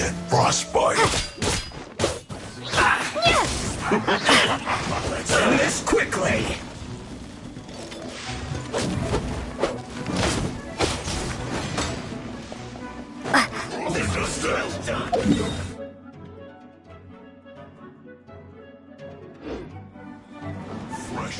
get frostbite. Let's end this quickly. This is well done. Fresh.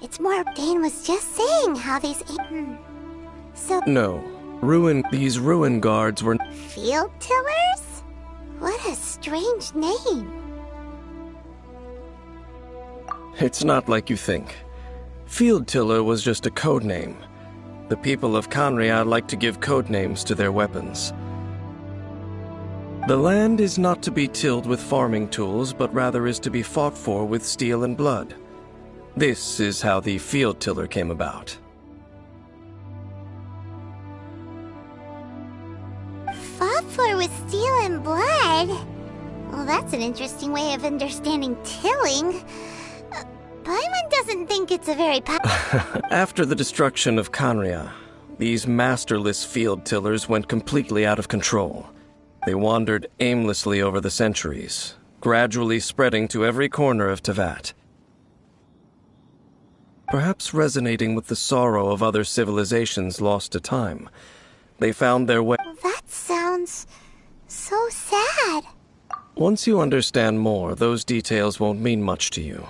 It's more. Dane was just saying how these. So. No. These ruin guards were. Field tillers? What a strange name. It's not like you think. Field tiller was just a code name. The people of Conria like to give code names to their weapons. The land is not to be tilled with farming tools, but rather is to be fought for with steel and blood. This is how the field tiller came about. Fought for with steel and blood? Well, that's an interesting way of understanding tilling. Paimon doesn't think it's a very After the destruction of Conria, these masterless field tillers went completely out of control. They wandered aimlessly over the centuries, gradually spreading to every corner of Teyvat. Perhaps resonating with the sorrow of other civilizations lost to time, they found their way. That sounds so sad. Once you understand more, those details won't mean much to you.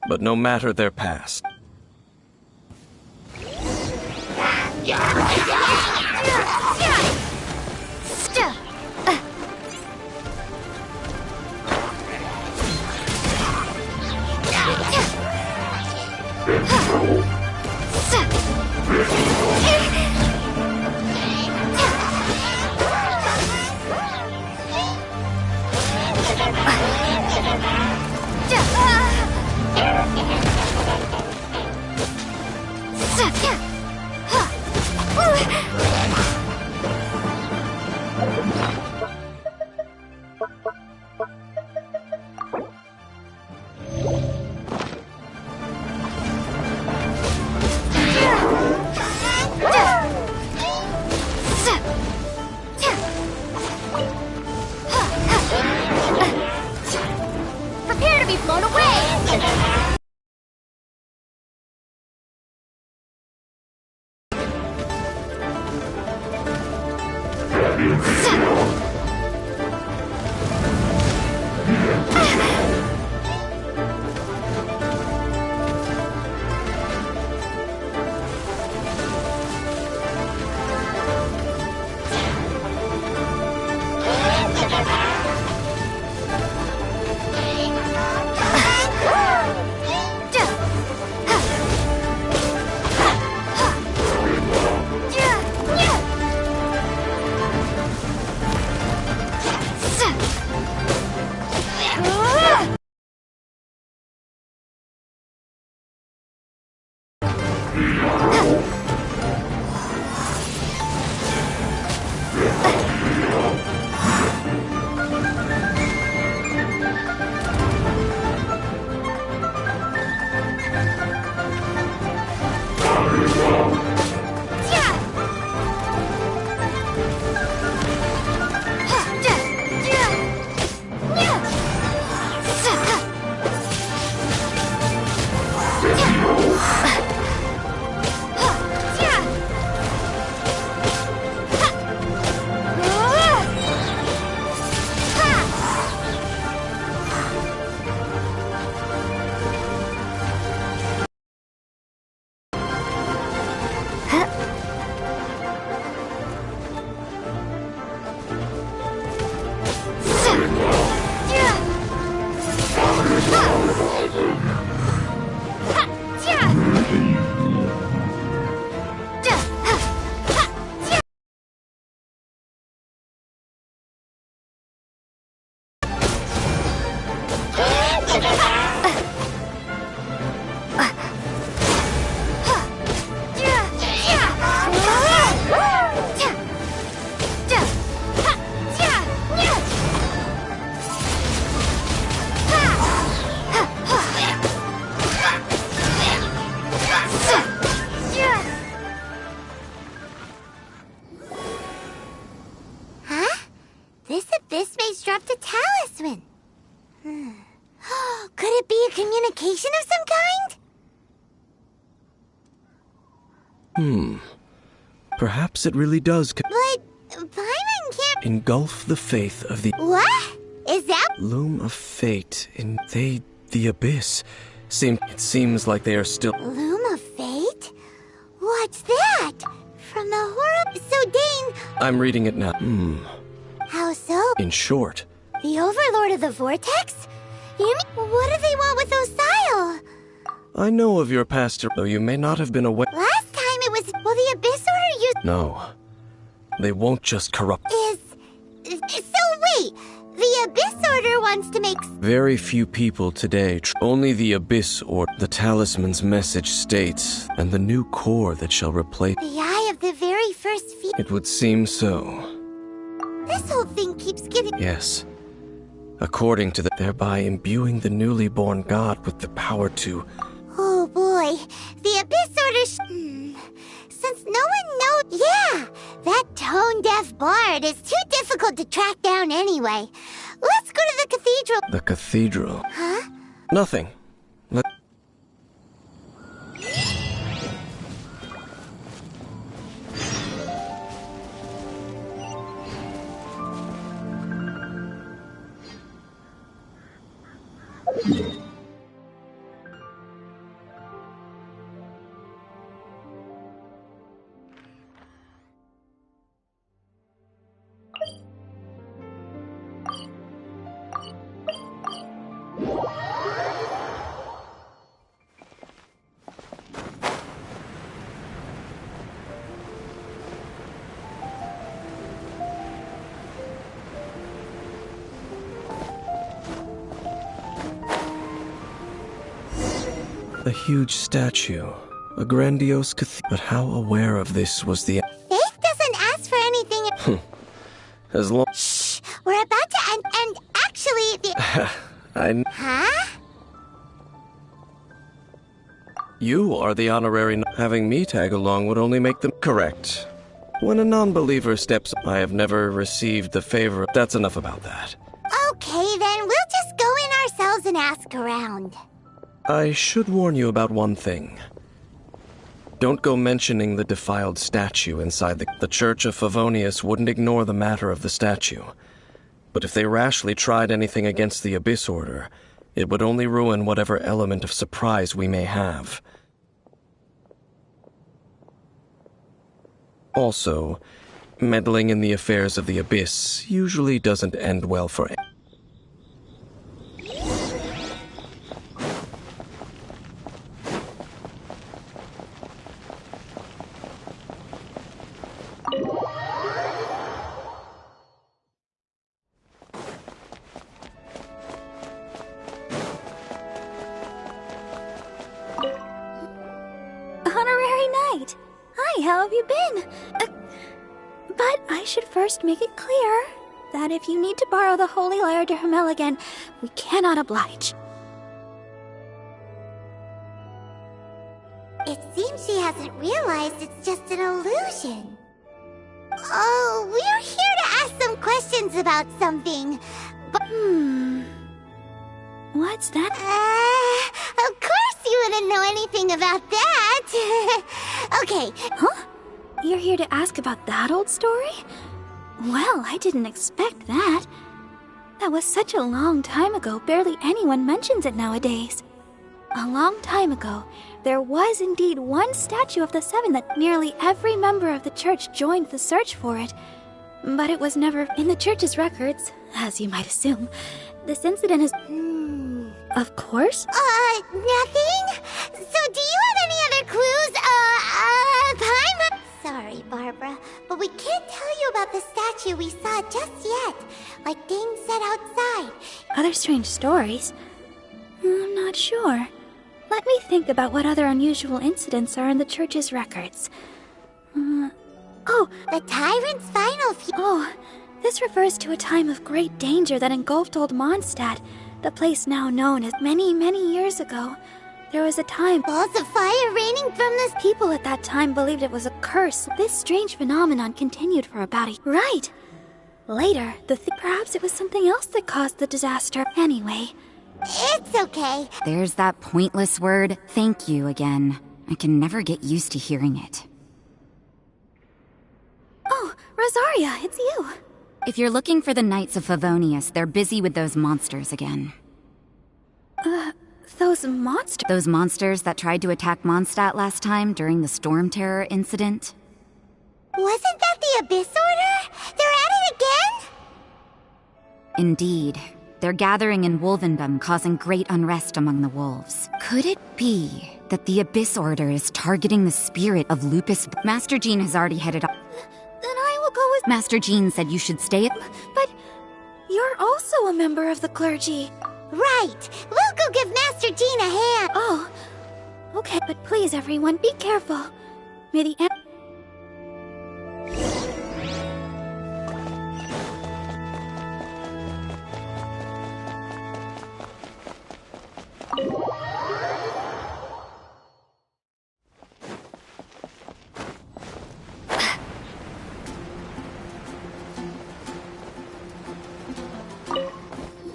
But no matter their past. Prepare to be blown away! This abyss maze dropped a talisman. Could it be a communication of some kind? Perhaps it really does But Paimon can't... engulf the faith of the What? Is that... loom of fate in the abyss. It seems like they are still... Loom of Fate? What's that? From the horror... So, Dane... I'm reading it now. How so? In short, The Overlord of the Vortex? You mean... What do they want with Osile? I know of your past, though you may not have been aware. Last time it was... Well, the Abyss Order used... No. They won't just corrupt. So, wait! The Abyss Order wants to make... Very few people today. Only the Abyss or the Talisman's message states, and the new core that shall replace. The eye of the very first feet... It would seem so. This whole thing keeps getting... Yes. According to thereby imbuing the newly born god with the power to... Oh boy, the Abyss Order Since no one knows... Yeah, that tone-deaf bard is too difficult to track down anyway. Let's go to the cathedral. The cathedral? Huh? Nothing. A huge statue, a grandiose cathedral. But how aware of this was the... Faith doesn't ask for anything... As long... Shh! We're about to end... And actually, the... Huh? You are the honorary... Having me tag along would only make them... Correct. When a non-believer steps... I have never received the favor... That's enough about that. Okay, then we'll just go in ourselves and ask around. I should warn you about one thing. Don't go mentioning the defiled statue inside the Church of Favonius wouldn't ignore the matter of the statue. But if they rashly tried anything against the Abyss Order, it would only ruin whatever element of surprise we may have. Also, meddling in the affairs of the Abyss usually doesn't end well for... Honorary Knight! Hi, how have you been? But I should first make it clear that if you need to borrow the Holy Lyre to Hermel again, we cannot oblige. It seems she hasn't realized it's just an illusion. Oh, we're here to ask some questions about something. But... What's that? Of course you wouldn't know anything about that. Okay. Huh? You're here to ask about that old story? Well, I didn't expect that. That was such a long time ago, barely anyone mentions it nowadays. A long time ago, there was indeed one statue of the Seven that nearly every member of the church joined the search for it. But it was never in the church's records, as you might assume. This incident is... Of course? Nothing? So do you have any other clues? Paimon? Sorry, Barbara, but we can't tell you about the statue we saw just yet. Like Dane said outside. Other strange stories? I'm not sure. Let me think about what other unusual incidents are in the church's records. The Tyrant's final Oh, this refers to a time of great danger that engulfed old Mondstadt, the place now known as many, many years ago. There was a time balls of fire raining from this... People at that time believed it was a curse. This strange phenomenon continued for about a... Right! Later, perhaps it was something else that caused the disaster. Anyway. It's okay. There's that pointless word, thank you, again. I can never get used to hearing it. Oh, Rosaria, it's you. If you're looking for the Knights of Favonius, they're busy with those monsters again. Those monsters? Those monsters that tried to attack Mondstadt last time during the Storm Terror incident? Wasn't that the Abyss Order? They're at it again? Indeed. They're gathering in Wolvendom, causing great unrest among the wolves. Could it be that the Abyss Order is targeting the spirit of Lupus? Master Jean has already headed off. Then I will go with... Master Jean said you should stay. But you're also a member of the clergy. Right. We'll go give Master Jean a hand. Oh, okay. But please, everyone, be careful. May the...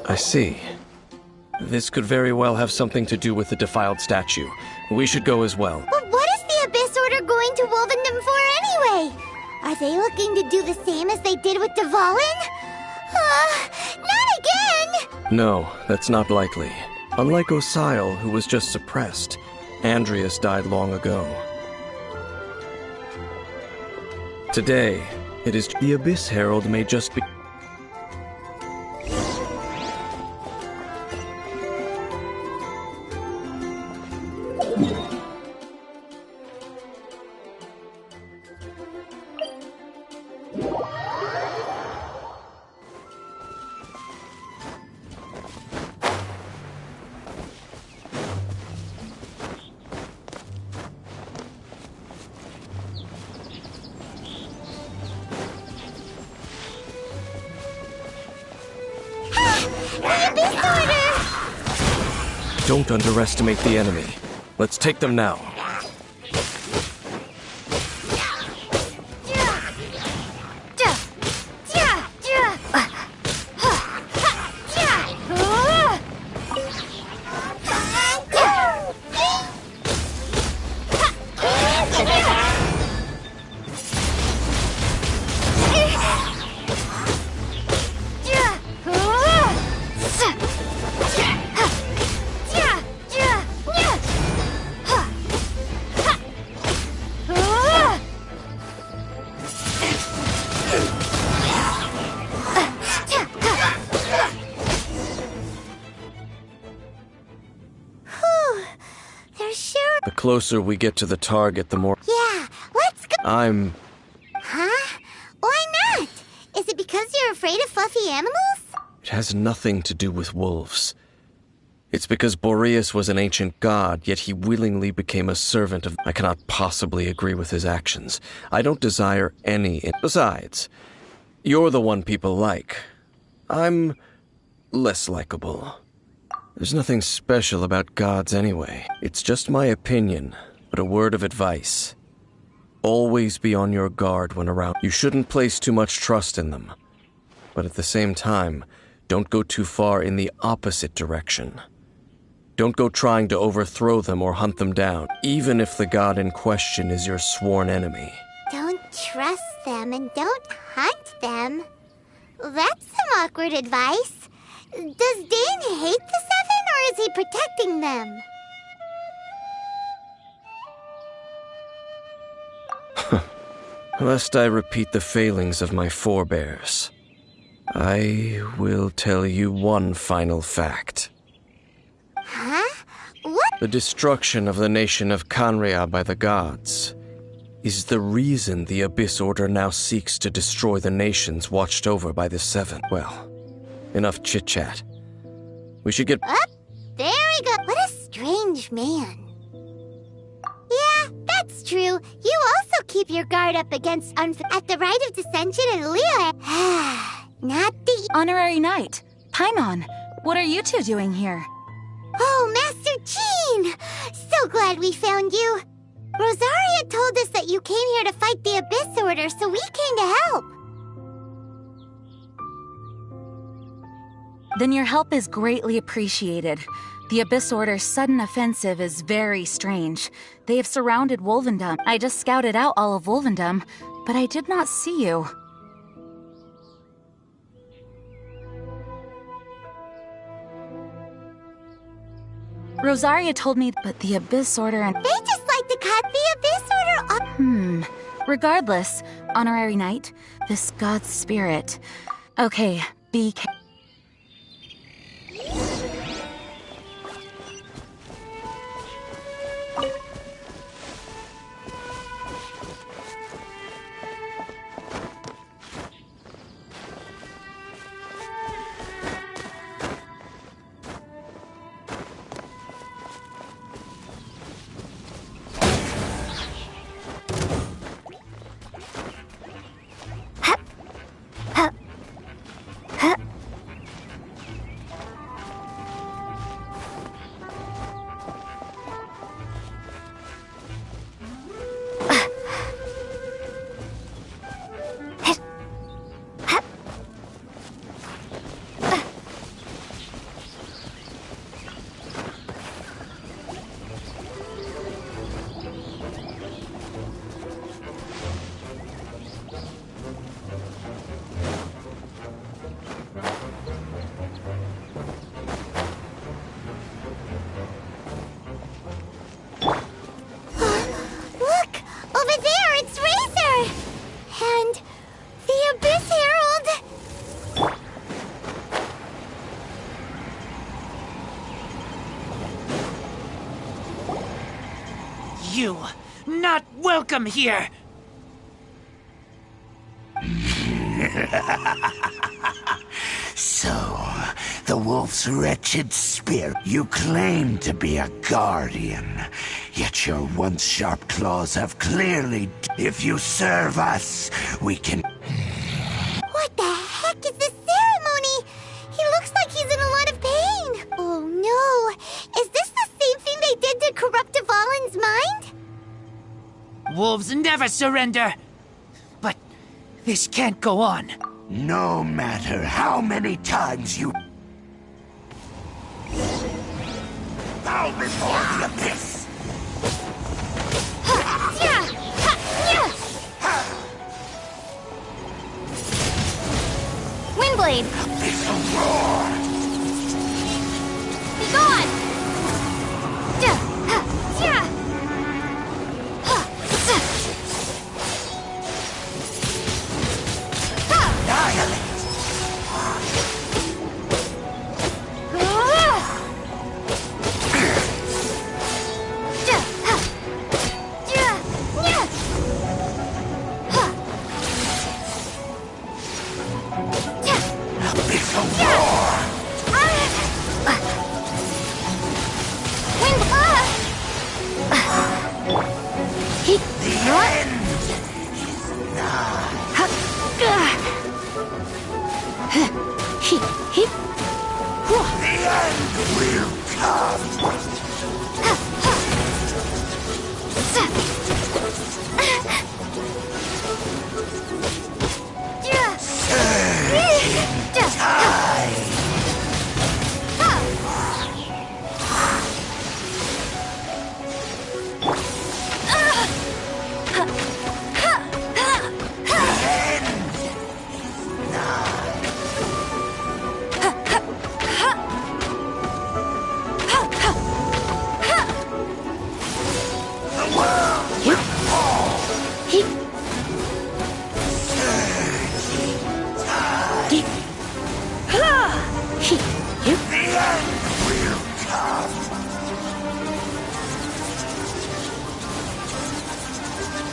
I see. This could very well have something to do with the defiled statue. We should go as well. But what is the Abyss Order going to Wolvendom for anyway? Are they looking to do the same as they did with Dvalin? Not again! No, that's not likely. Unlike Osile, who was just suppressed, Andreas died long ago. Today, it is the Abyss Herald may just be... Don't underestimate the enemy. Let's take them now. The closer we get to the target, the more... Yeah, let's go. Huh? Why not? Is it because you're afraid of fluffy animals? It has nothing to do with wolves. It's because Boreas was an ancient god, yet he willingly became a servant of... I cannot possibly agree with his actions. I don't desire any... Besides, you're the one people like. I'm less likable. There's nothing special about gods anyway. It's just my opinion, but a word of advice. Always be on your guard when around. You shouldn't place too much trust in them. But at the same time, don't go too far in the opposite direction. Don't go trying to overthrow them or hunt them down, even if the god in question is your sworn enemy. Don't trust them and don't hunt them. That's some awkward advice. Does Dane hate the Seven, or is he protecting them? Lest I repeat the failings of my forebears, I will tell you one final fact. Huh? What? The destruction of the nation of Canria by the gods is the reason the Abyss Order now seeks to destroy the nations watched over by the Seven. Well, enough chit-chat. We should get... Up? There we go. What a strange man. Yeah, that's true. You also keep your guard up against at the rite of dissension and Leah. Not the... Honorary Knight, Paimon, what are you two doing here? Oh, Master Jean! So glad we found you. Rosaria told us that you came here to fight the Abyss Order, so we came to help. Then your help is greatly appreciated. The Abyss Order's sudden offensive is very strange. They have surrounded Wolvendom. I just scouted out all of Wolvendom, but I did not see you. Rosaria told me, but the Abyss Order and... They just like to cut the Abyss Order off. Regardless, Honorary Knight, this god's spirit. Okay, be careful. You, not welcome here! So, the wolf's wretched spirit. You claim to be a guardian, yet your once sharp claws have clearly... If you serve us, we can... What the heck is this ceremony? He looks like he's in a lot of pain. Oh no, is this the same thing they did to corrupt Dvalin's mind? Wolves never surrender! But this can't go on. No matter how many times you... bow before the abyss! Windblade! Abyssal roar! Be gone!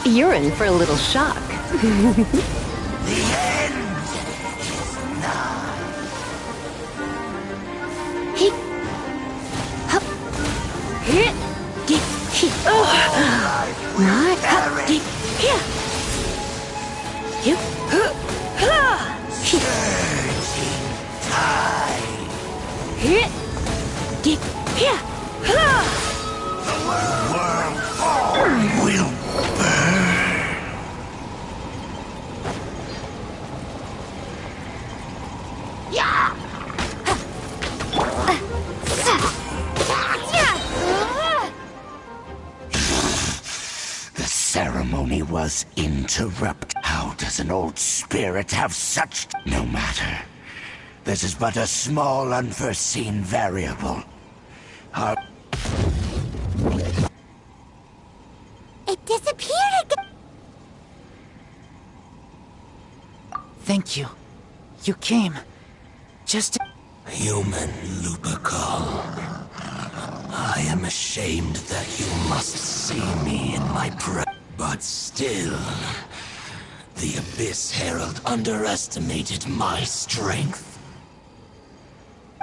You're in for a little shock. The end is nigh. was interrupted. How does an old spirit have such... No matter. This is but a small unforeseen variable. Our... It disappeared again. Thank you. You came. Just... Human Lupercal. I am ashamed that you must see me in my but still, the Abyss Herald underestimated my strength.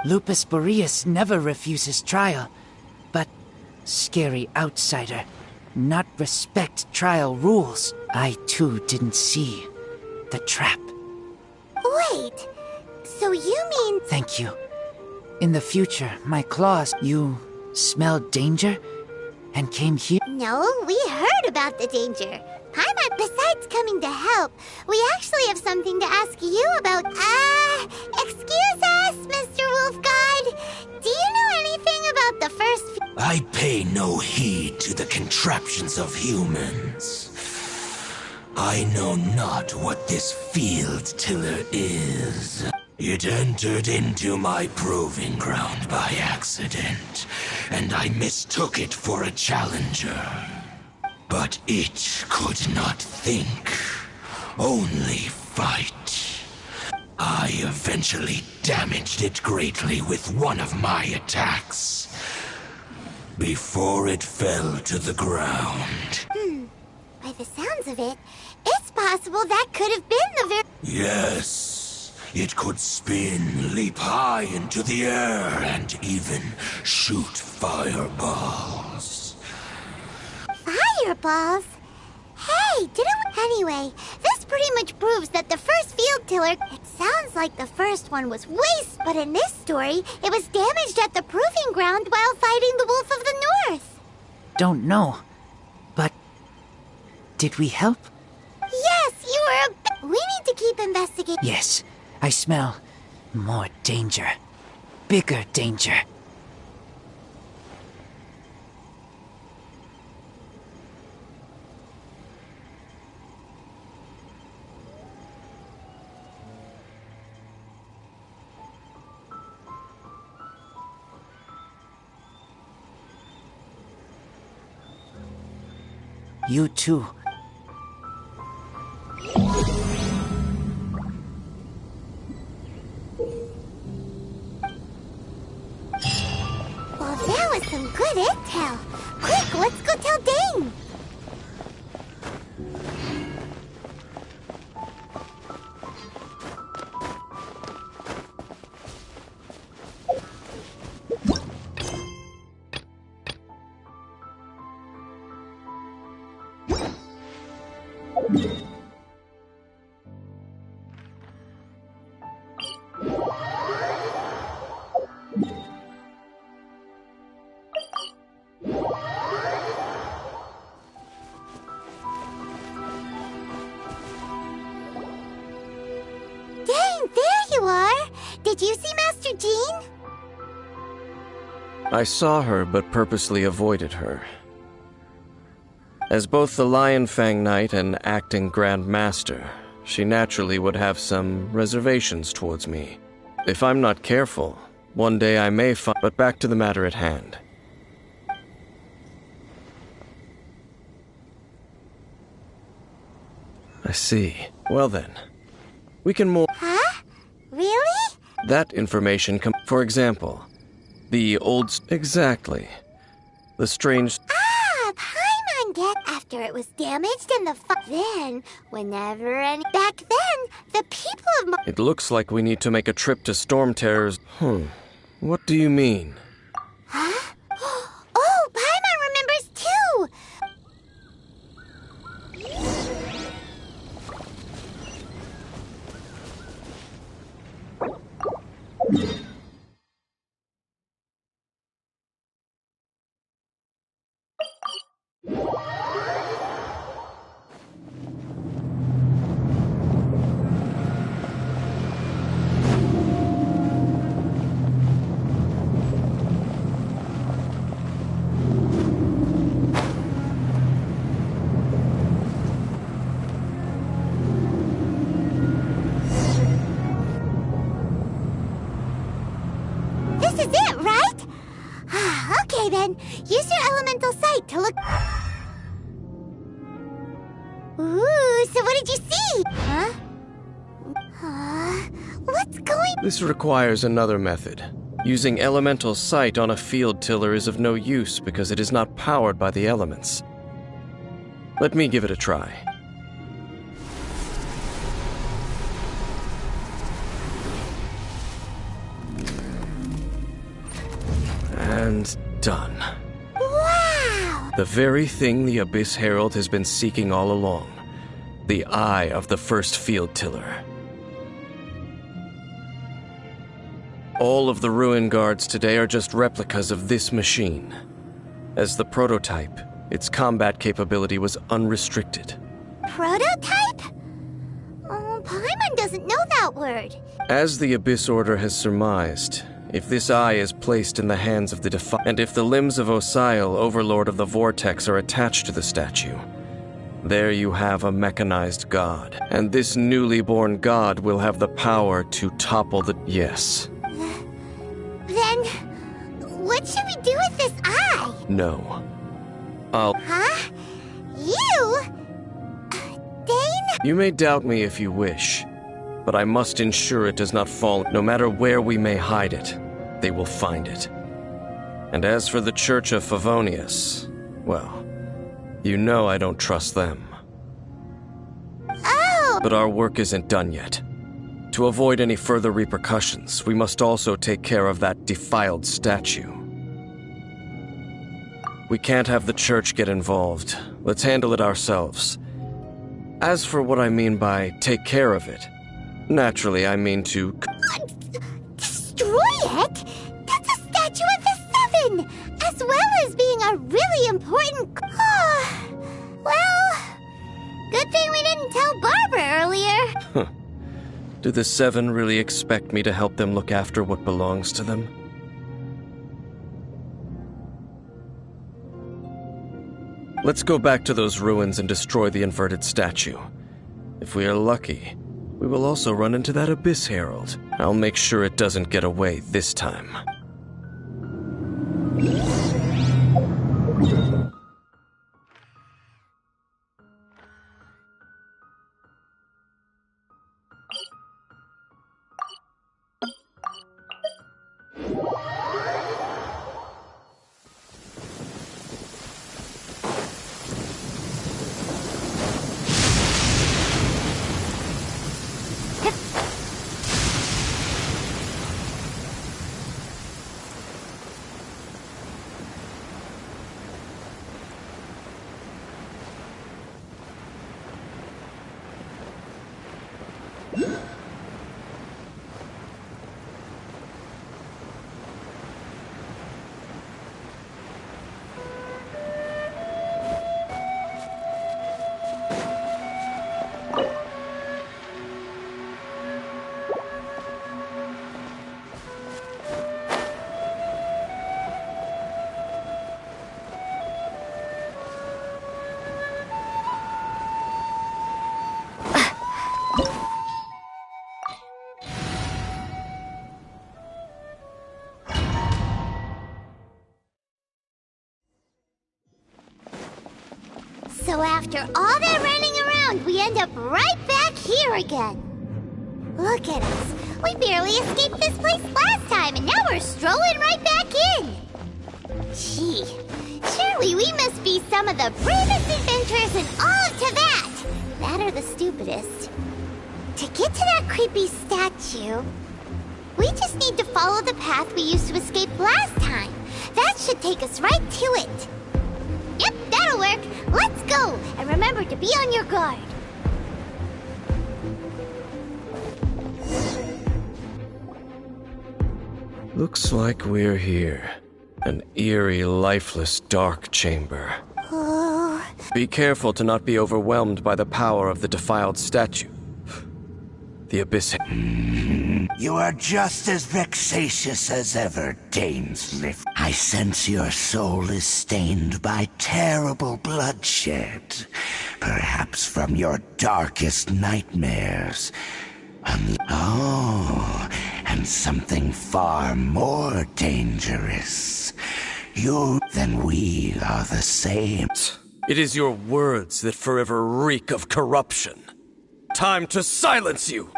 Lupus Boreas never refuses trial, but scary outsider, not respect trial rules. I too didn't see the trap. Wait, so you mean... Thank you. In the future, my claws, you smelled danger and came here? No, we heard about the danger. Paimon, besides coming to help, we actually have something to ask you about. Excuse us, Mr. Wolf Guide. Do you know anything about the first... I pay no heed to the contraptions of humans. I know not what this field tiller is. It entered into my proving ground by accident, and I mistook it for a challenger. But it could not think, only fight. I eventually damaged it greatly with one of my attacks, before it fell to the ground. By the sounds of it, it's possible that could have been the very... Yes. It could spin, leap high into the air, and even shoot fireballs. Fireballs? Hey, didn't we... Anyway, this pretty much proves that the first field tiller... It sounds like the first one was waste, but in this story, it was damaged at the proving ground while fighting the Wolf of the North. Don't know, but did we help? Yes, you were a... We need to keep investigating... Yes. I smell more danger. Bigger danger. You too. Well, that was some good intel. Quick, let's go tell Dane. Did you see Master Jean? I saw her, but purposely avoided her. As both the Lion Fang Knight and acting Grand Master, she naturally would have some reservations towards me. If I'm not careful, one day I may find... But back to the matter at hand. I see. Well then, we can more... Huh? Really? That information for example, the old... Exactly. The strange... Paimon get after it was damaged in the Then, whenever and... Back then, the people of... It looks like we need to make a trip to Storm Terror's... What do you mean? Huh? Oh, Paimon remembers too! This is it, right? Okay then, use your elemental sight to look... Ooh, so what did you see? Huh? What's going... This requires another method. Using elemental sight on a field tiller is of no use because it is not powered by the elements. Let me give it a try. And done. Wow! The very thing the Abyss Herald has been seeking all along. The eye of the first field tiller. All of the ruin guards today are just replicas of this machine. As the prototype, its combat capability was unrestricted. Prototype? Oh, Paimon doesn't know that word. As the Abyss Order has surmised, if this eye is placed in the hands of the Defiant, and if the limbs of Osial, Overlord of the Vortex, are attached to the statue, there you have a mechanized god. And this newly born god will have the power to topple the... Yes. Then, what should we do with this eye? No. I'll... Huh? You? Dane? You may doubt me if you wish, but I must ensure it does not fall. No matter where we may hide it, they will find it. And as for the Church of Favonius, well, you know I don't trust them. Oh! But our work isn't done yet. To avoid any further repercussions, we must also take care of that defiled statue. We can't have the church get involved. Let's handle it ourselves. As for what I mean by take care of it, naturally I mean to... Destroy it? That's a statue of the Seven, as well as being a really important... Well, good thing we didn't tell Barbara earlier. Do the Seven really expect me to help them look after what belongs to them? Let's go back to those ruins and destroy the inverted statue. If we are lucky, we will also run into that Abyss Herald. I'll make sure it doesn't get away this time. So after all that running around, we end up right back here again. Look at us. We barely escaped this place last time, and now we're strolling right back in. Gee, surely we must be some of the bravest adventurers in all of Teyvat. That or the stupidest. To get to that creepy statue, we just need to follow the path we used to escape last time. That should take us right to it. Yep, that'll work. Let's go, and remember to be on your guard. Looks like we're here. An eerie, lifeless, dark chamber. Oh. Be careful to not be overwhelmed by the power of the defiled statue. The Abyss... You are just as vexatious as ever, Dainslift. I sense your soul is stained by terrible bloodshed. Perhaps from your darkest nightmares. Oh, and something far more dangerous. You and we are the same. It is your words that forever reek of corruption. Time to silence you!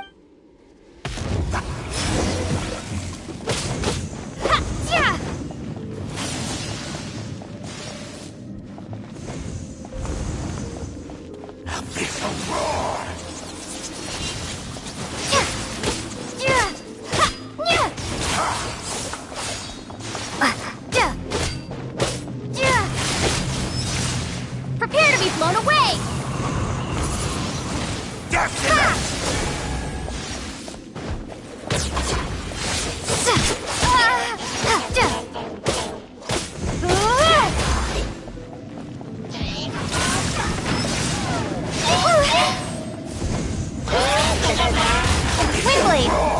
Prepare to be blown away! Windblade!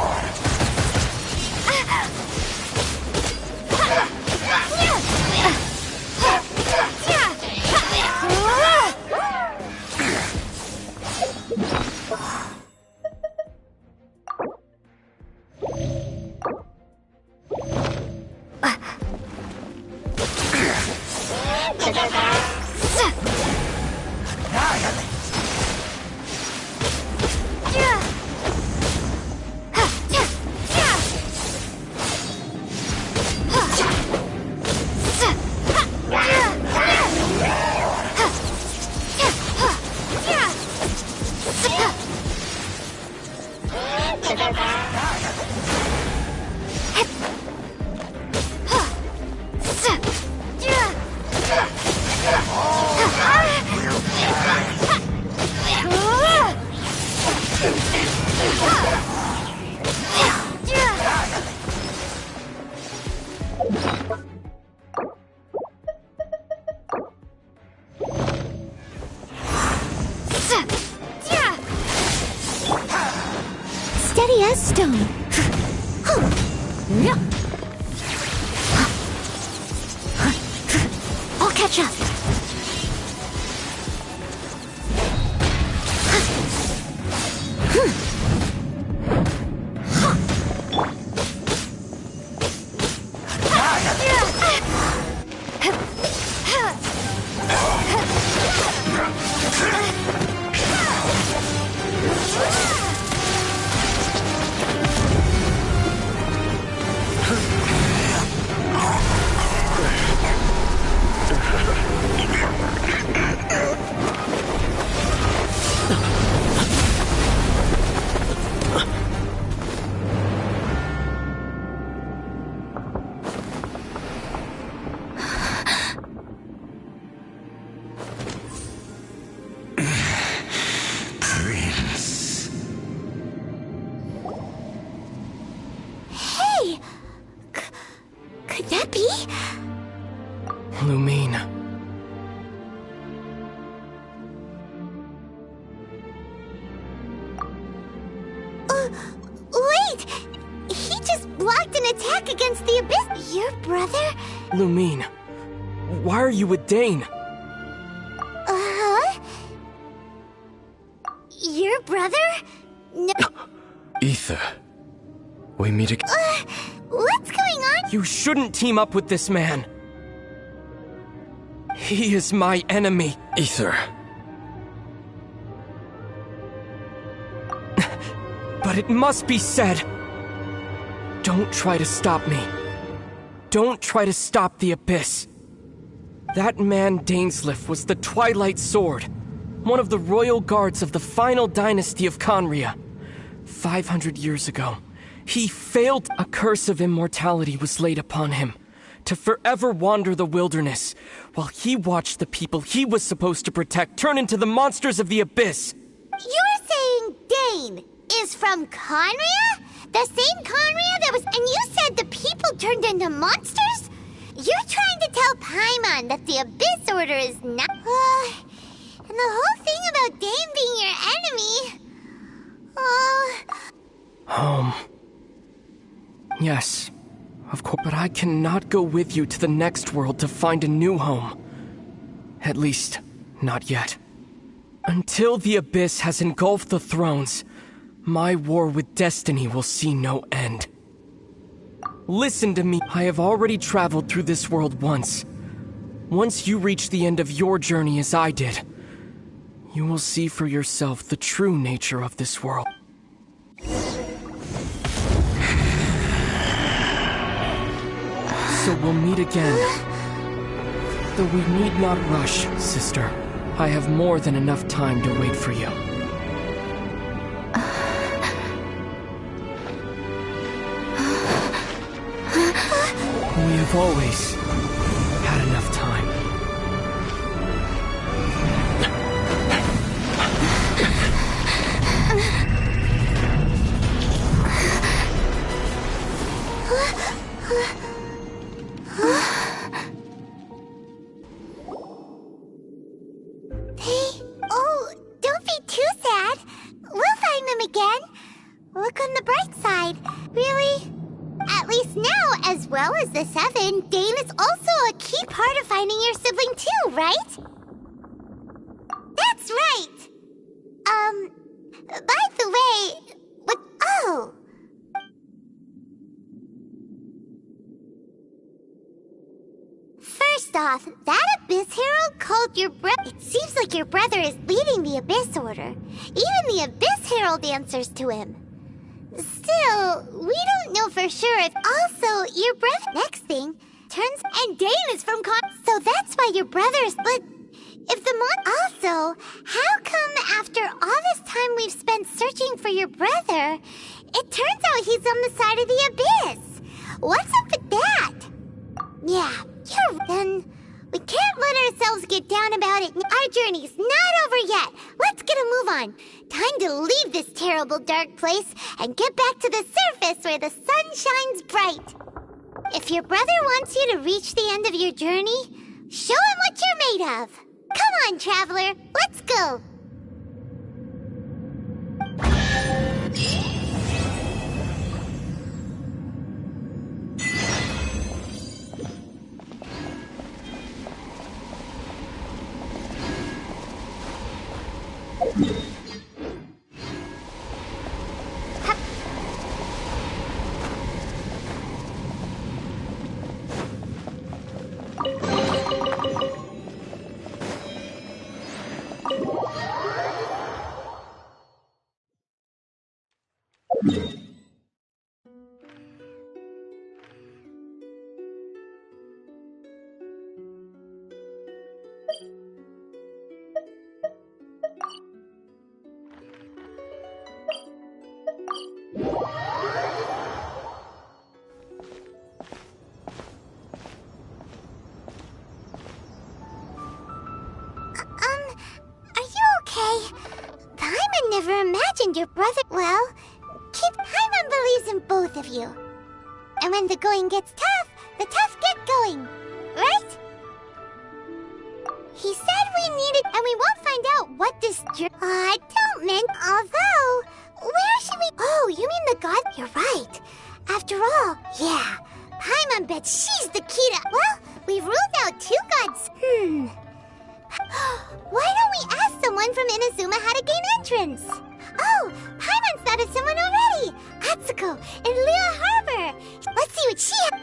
Steady as stone. I'll catch up. Could that be? Lumine. Wait! He just blocked an attack against the Abyss. Your brother? Lumine. Why are you with Dane? Uh-huh? Your brother? No. Ether. We meet again. What's going on? You shouldn't team up with this man. He is my enemy. Ether. But it must be said. Don't try to stop me. Don't try to stop the Abyss. That man Dainsleif was the Twilight Sword, one of the royal guards of the final dynasty of Conria. 500 years ago, he failed. A curse of immortality was laid upon him, to forever wander the wilderness, while he watched the people he was supposed to protect turn into the monsters of the Abyss. You're saying Dane is from Conria? The same Conria that was... And you said the people turned into monsters? You're trying to tell Paimon that the Abyss Order is not... and the whole thing about Dane being your enemy... Home. Yes, of course, but I cannot go with you to the next world to find a new home. At least, not yet. Until the Abyss has engulfed the thrones, my war with destiny will see no end. Listen to me. I have already traveled through this world once. Once you reach the end of your journey as I did, you will see for yourself the true nature of this world. So we'll meet again. Though we need not rush, sister. I have more than enough time to wait for you. We have always had enough time. Oh, don't be too sad. We'll find them again. Look on the bright side. Really? At least now, as well as the Seven, Dane is also a key part of finding your sibling too, right? That's right! By the way, what? Oh! First off, that Abyss Herald called your brother. It seems like your brother is leading the Abyss Order. Even the Abyss Herald answers to him. Still, we don't know for sure if also your brother. Next thing, turns and Dane is from so that's why your brothers. But if the also, how come after all this time we've spent searching for your brother, it turns out he's on the side of the Abyss? What's up with that? Yeah, then we can't let ourselves get down about it. Our journey's not over yet. Let's get a move on. Time to leave this terrible dark place and get back to the surface where the sun shines bright. If your brother wants you to reach the end of your journey, show him what you're made of. Come on, traveler. Let's go. Are you okay? Paimon never imagined your brother. Well, Paimon believes in both of you. And when the going gets tough, the tough get going. Right? He said we needed, and we won't find out what this I don't mean. Although, where should we? Oh, you mean the god? You're right. After all, yeah. Paimon bets she's the key to. Well, we've ruled out two gods. Why don't we ask someone from Inazuma how to gain entrance? Oh, Paimon's thought of someone already. Atsuko in Lea Harbor. Let's see what she has.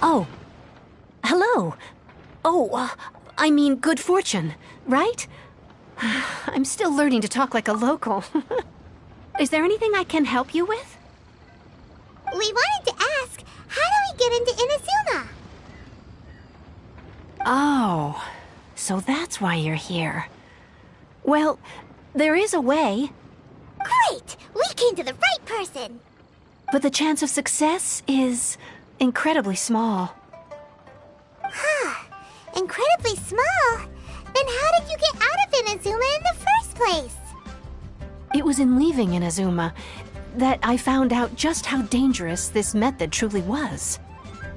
Oh. Hello. Oh, I mean good fortune, right? I'm still learning to talk like a local. Is there anything I can help you with? We wanted to ask, how do we get into Inazuma? Oh, so that's why you're here. Well, there is a way, Great! We came to the right person! but the chance of success is incredibly small. Incredibly small? Then how did you get out of Inazuma in the first place? It was in leaving Inazuma that I found out just how dangerous this method truly was.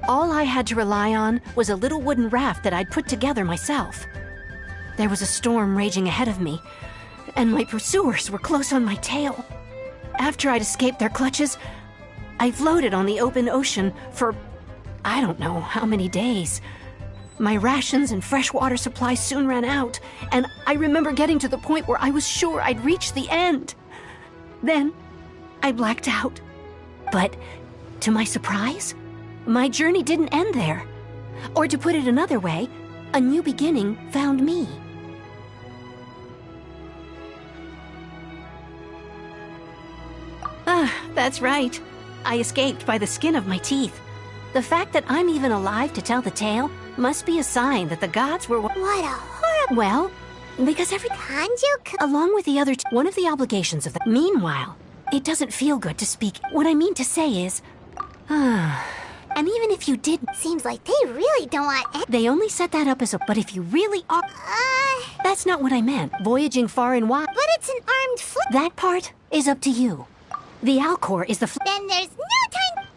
All I had to rely on was a little wooden raft that I'd put together myself. There was a storm raging ahead of me, and my pursuers were close on my tail. After I'd escaped their clutches, I floated on the open ocean for I don't know how many days. My rations and fresh water supply soon ran out, and I remember getting to the point where I was sure I'd reached the end. Then, I blacked out. But, to my surprise, my journey didn't end there. Or to put it another way, a new beginning found me. That's right. I escaped by the skin of my teeth. The fact that I'm even alive to tell the tale must be a sign that the gods were... What a horrible... Well, because every... Kanju... Along with the other one of the obligations of the... Meanwhile, it doesn't feel good to speak. What I mean to say is... and even if you did... Seems like they really don't want... They only set that up as a... But if you really are... That's not what I meant. Voyaging far and wide... But it's an armed fleet... That part is up to you. The Alcor is the... Then there's no time...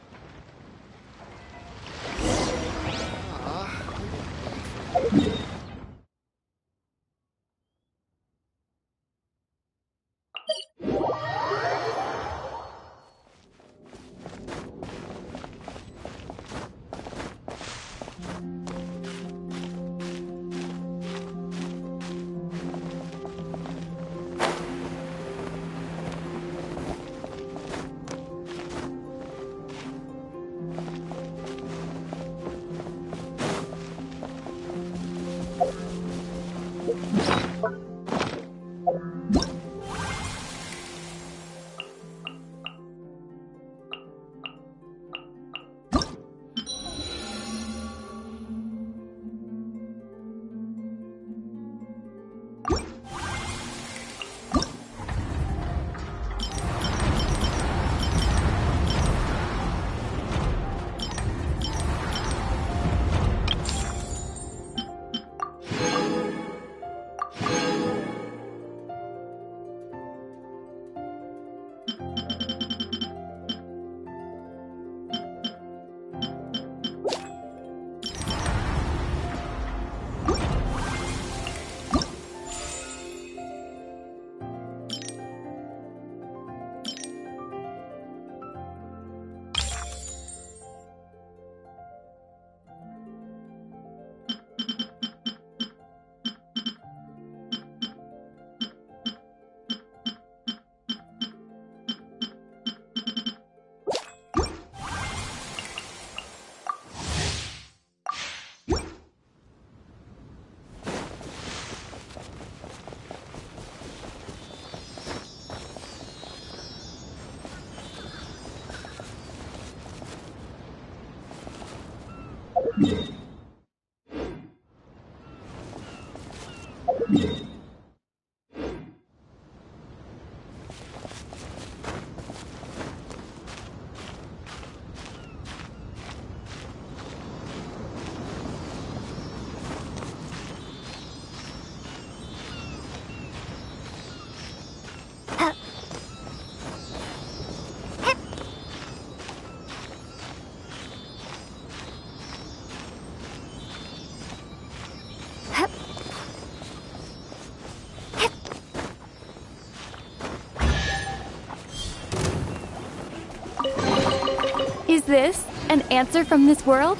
Is this an answer from this world?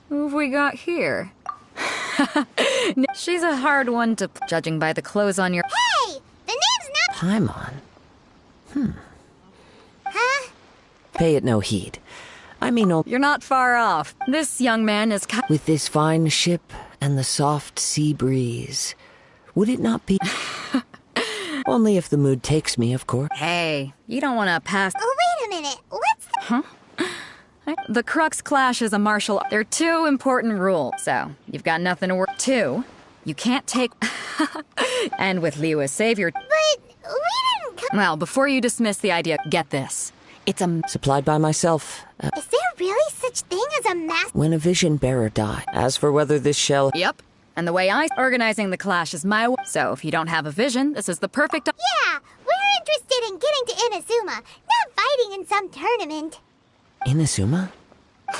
Who've we got here? She's a hard one to... Judging by the clothes on your... Hey! The name's not... Paimon? Huh? Pay it no heed. I mean, You're not far off. This young man is... with this fine ship and the soft sea breeze, would it not be... Only if the mood takes me, of course. Hey, you don't want to pass... Oh, wait a minute. What's the... The Crux Clash is a martial... There are two important rules, so you've got nothing to work... Two, you can't take... And with Liu as savior... But we didn't come... Well, before you dismiss the idea, get this. It's a... Supplied by myself. Is there really such thing as a master? When a vision bearer die. As for whether this shall... Yep. And the way organizing the clash is my way. So if you don't have a vision, this is the perfect... Yeah, we're interested in getting to Inazuma, not fighting in some tournament. Inazuma?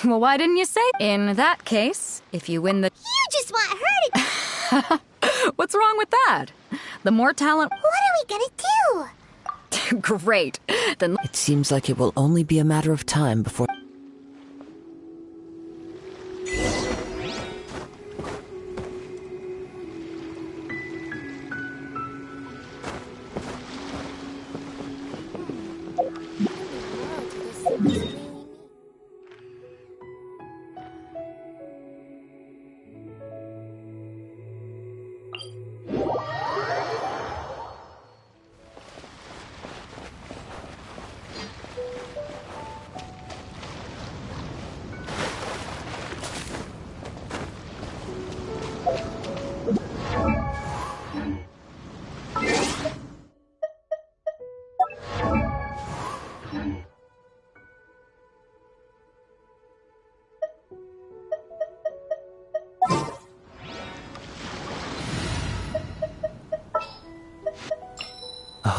Well, why didn't you say? In that case, if you win the... You just want her to... What's wrong with that? The more talent... What are we gonna do? Great. Then... It seems like it will only be a matter of time before...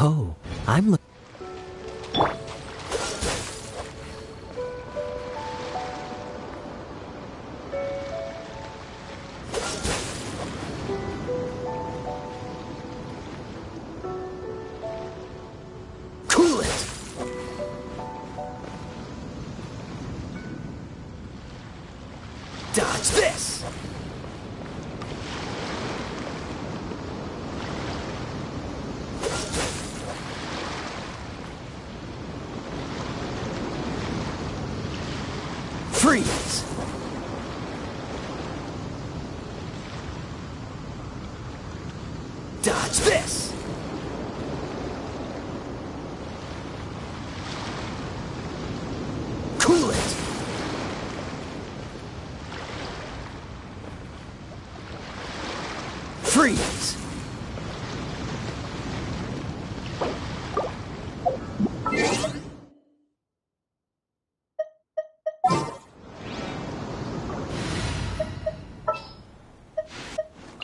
Oh, I'm looking. Cool it! Dodge this! Freeze! Dodge this! Cool it! Freeze!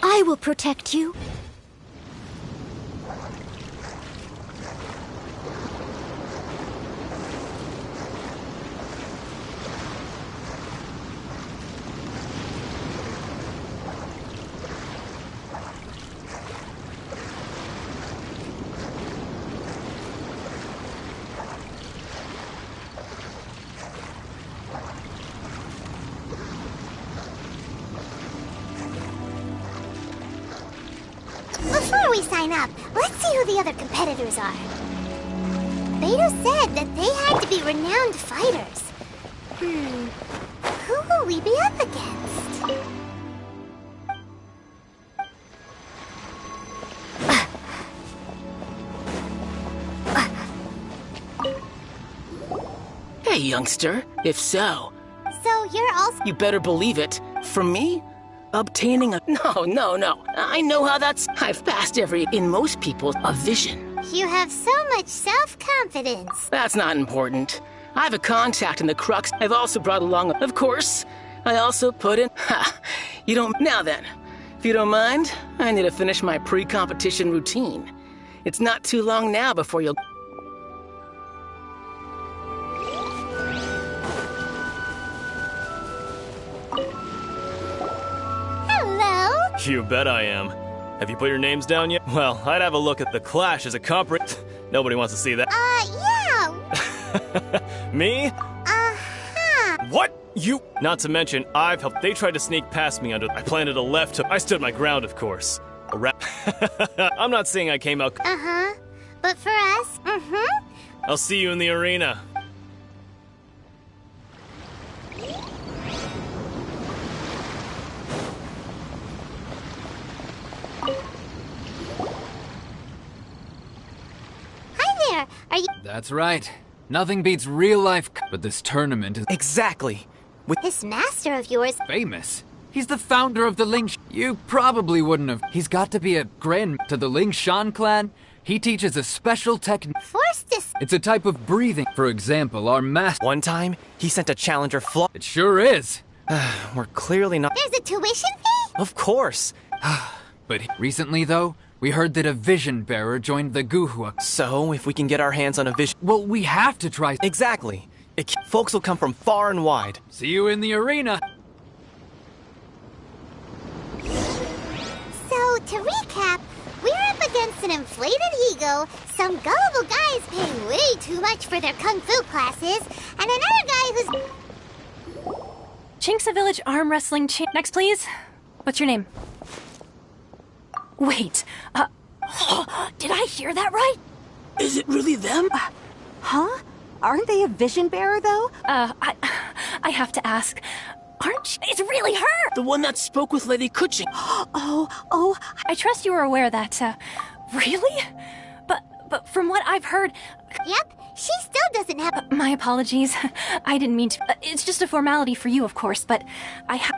I will protect you. Before we sign up, let's see who the other competitors are. Beto said that they had to be renowned fighters. Who will we be up against? Hey, youngster. If so, So you're also... you better believe it. For me, obtaining a... No. I know how that's... I've passed in most people, a vision. You have so much self-confidence. That's not important. I have a contact in the crux I've also brought along. Of course, I also put in... Ha! You don't... Now then, if you don't mind, I need to finish my pre-competition routine. It's not too long now before you'll... Hello? You bet I am. Have you put your names down yet? Well, I'd have a look at the clash as a Nobody wants to see that. Yeah. Me? Uh-huh. What? You? Not to mention, I've helped. They tried to sneak past me under. I planted a left hook. I stood my ground, of course. I'm not saying I came out. Uh-huh. But for us, I'll see you in the arena. Hi there. Are you... That's right. Nothing beats real life, but this tournament is Exactly. This master of yours... famous. He's the founder of the Ling. You probably wouldn't have. He's got to be a grand to the Ling Shan clan. He teaches a special technique. Forced to... It's a type of breathing. For example, our master. One time, he sent a challenger It sure is. We're clearly not... There's a tuition fee? Of course. But recently, though, we heard that a vision bearer joined the Guhua. So, if we can get our hands on a vision... Well, we have to try. Exactly. Folks will come from far and wide. See you in the arena. So, to recap, we're up against an inflated ego, some gullible guys paying way too much for their kung fu classes, and another guy who's... Chinksa Village Arm Wrestling Next, please. What's your name? Wait, did I hear that right? Is it really them? Huh? Aren't they a vision bearer, though? I have to ask. Aren't you? It's really her! The one that spoke with Lady Kuching. Oh. I trust you were aware that, really? But from what I've heard... Yep, she still doesn't have... My apologies. I didn't mean to... It's just a formality for you, of course, but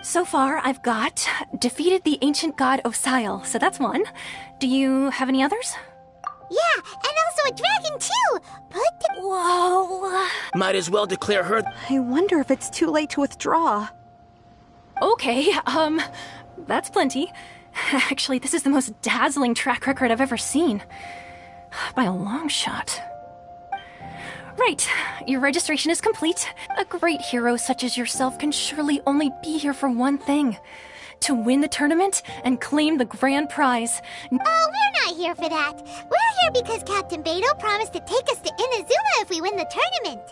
so far, I've got defeated the ancient god Osile, so that's one. Do you have any others? Yeah, and also a dragon, too! Whoa... Might as well declare her... I wonder if it's too late to withdraw. Okay, that's plenty. Actually, this is the most dazzling track record I've ever seen. By a long shot. Right, your registration is complete. A great hero such as yourself can surely only be here for one thing. To win the tournament and claim the grand prize. Oh, we're not here for that. We're here because Captain Beto promised to take us to Inazuma if we win the tournament.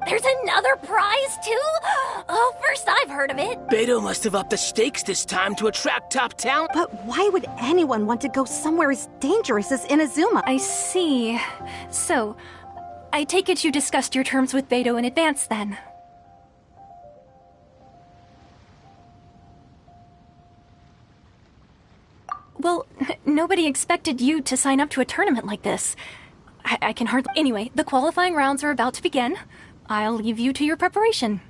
There's another prize, too? Oh, first I've heard of it. Beto must have upped the stakes this time to attract top talent. But why would anyone want to go somewhere as dangerous as Inazuma? I see. So, I take it you discussed your terms with Beto in advance, then? Well, nobody expected you to sign up to a tournament like this. I can hardly... Anyway, the qualifying rounds are about to begin. I'll leave you to your preparation.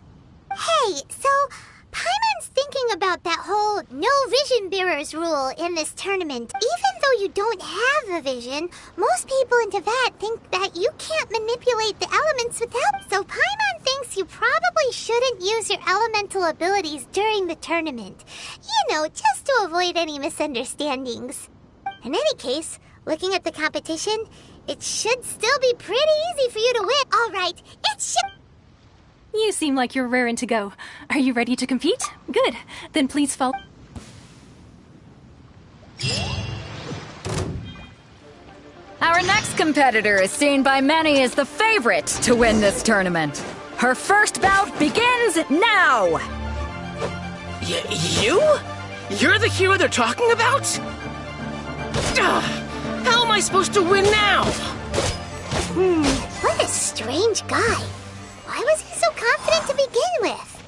Hey, so Paimon's thinking about that whole no vision bearers rule in this tournament. Even though you don't have a vision, most people in Teyvat think that you can't manipulate the elements without. So Paimon thinks you probably shouldn't use your elemental abilities during the tournament. You know, just to avoid any misunderstandings. In any case, looking at the competition, it should still be pretty easy for you to win. All right, it should... You seem like you're raring to go. Are you ready to compete? Good. Then please follow... Our next competitor is seen by many as the favorite to win this tournament. Her first bout begins now! You? You're the hero they're talking about? How am I supposed to win now? What a strange guy. Why was he so confident to begin with?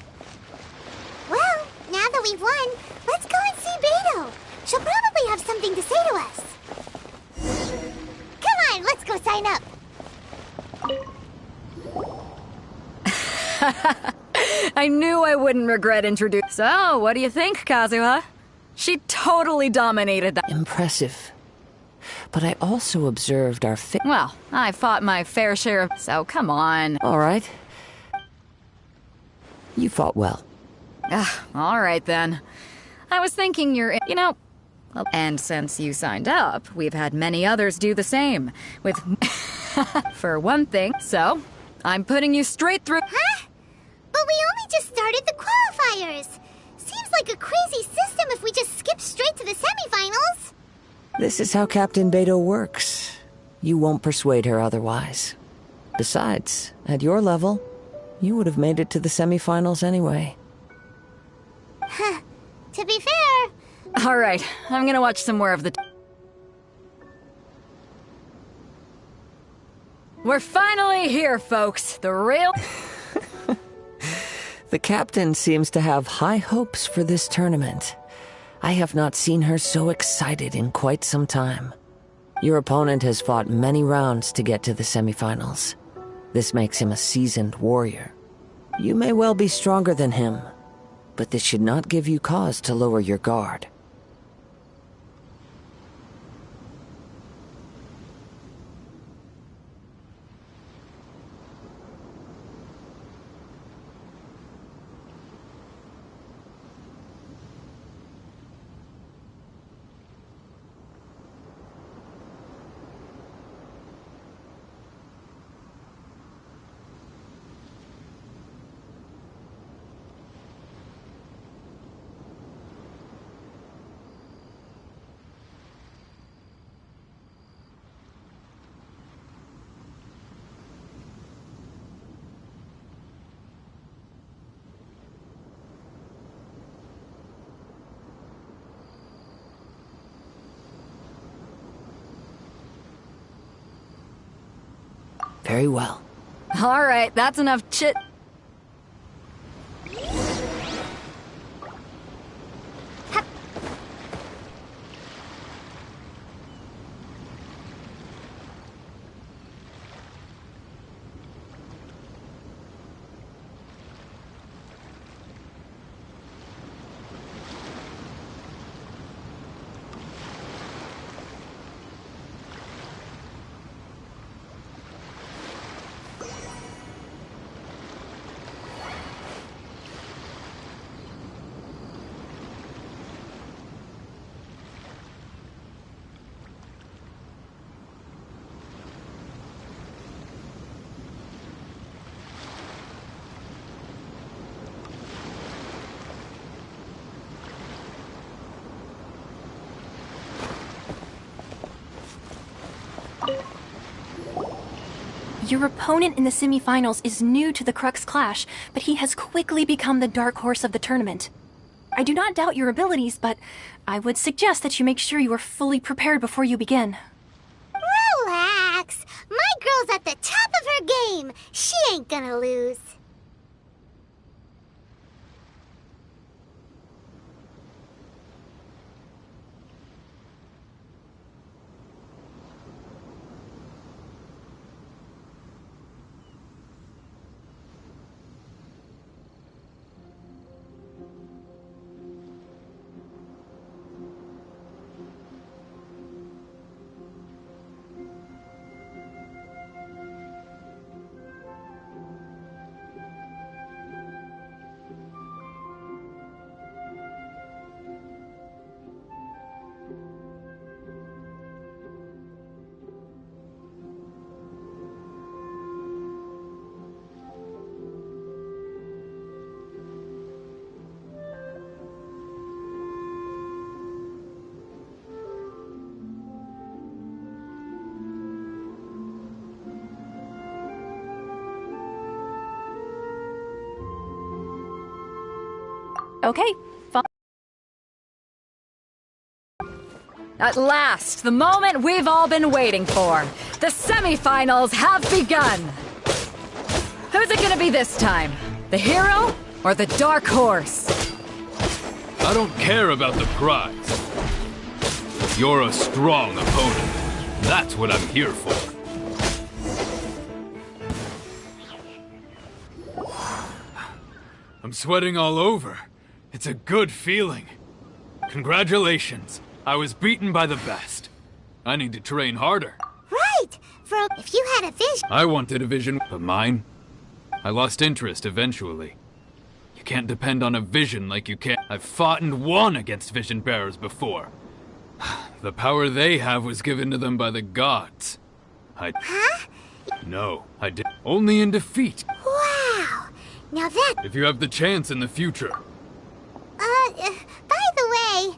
Well, now that we've won, let's go and see Beto. She'll probably have something to say to us. Come on, let's go sign up. I knew I wouldn't regret introducing... So, what do you think, Kazuha? She totally dominated that... Impressive. But I also observed our Well, I fought my fair share of... So, come on. All right. You fought well. All right, then. I was thinking you're... You know... And since you signed up, we've had many others do the same. With... For one thing, so... I'm putting you straight through... Huh? But we only just started the qualifiers. Seems like a crazy system if we just skip straight to the semifinals. This is how Captain Beto works. You won't persuade her otherwise. Besides, at your level, you would have made it to the semifinals anyway. To be fair... All right, I'm gonna watch some more of the... We're finally here, folks. The real... The captain seems to have high hopes for this tournament. I have not seen her so excited in quite some time. Your opponent has fought many rounds to get to the semifinals. This makes him a seasoned warrior. You may well be stronger than him, but this should not give you cause to lower your guard. Very well. All right, that's enough chit... Your opponent in the semifinals is new to the Crux Clash, but he has quickly become the dark horse of the tournament. I do not doubt your abilities, but I would suggest that you make sure you are fully prepared before you begin. Relax. My girl's at the top of her game. She ain't gonna lose. Okay, At last, the moment we've all been waiting for. The semifinals have begun. Who's it gonna be this time? The hero or the dark horse? I don't care about the prize. You're a strong opponent. That's what I'm here for. I'm sweating all over. It's a good feeling. Congratulations. I was beaten by the best. I need to train harder. Right! If you had a vision... I wanted a vision, but mine? I lost interest eventually. You can't depend on a vision like you can. I've fought and won against vision bearers before. The power they have was given to them by the gods. Huh? No, I did. Only in defeat. Wow! Now that... If you have the chance in the future. By the way,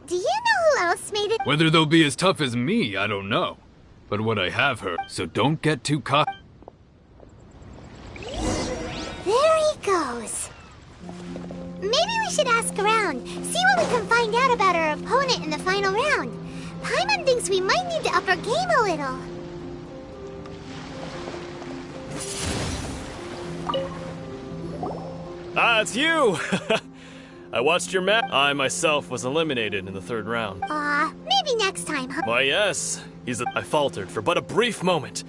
do you know who else made it? Whether they'll be as tough as me, I don't know. But what I have heard, so don't get too cocky. There he goes. Maybe we should ask around, see what we can find out about our opponent in the final round. Paimon thinks we might need to up our game a little. Ah, it's you! I watched your match. I myself was eliminated in the third round. Maybe next time, huh? Why, yes. I faltered for but a brief moment.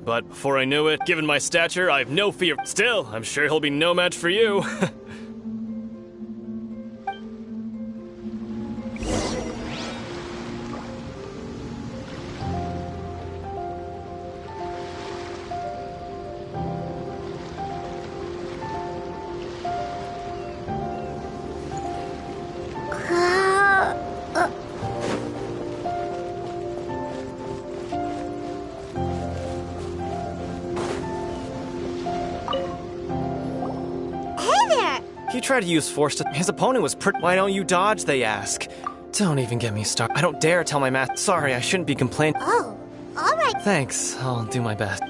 But before I knew it, given my stature, I have no fear. Still, I'm sure he'll be no match for you. He tried to use force to... His opponent was Why don't you dodge, they ask. Don't even get me started. I don't dare tell my math. Sorry, I shouldn't be complaining. Oh, alright. Thanks, I'll do my best.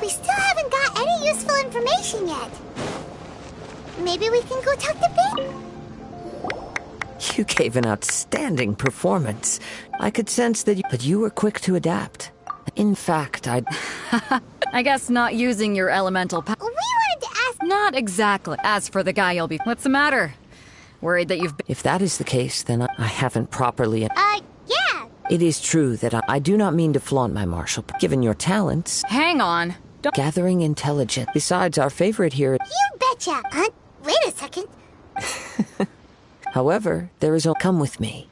We still haven't got any useful information yet. Maybe we can go talk to Big. You gave an outstanding performance. I could sense that but you were quick to adapt. In fact, I guess not using your elemental power. We wanted to ask... Not exactly. As for the guy you'll be... What's the matter? Worried that you've been... If that is the case, then I haven't properly... yeah. It is true that I do not mean to flaunt my martial... Given your talents... Hang on. Gathering intelligence. Besides, our favorite here... You betcha. Wait a second. However, there is a... Come with me.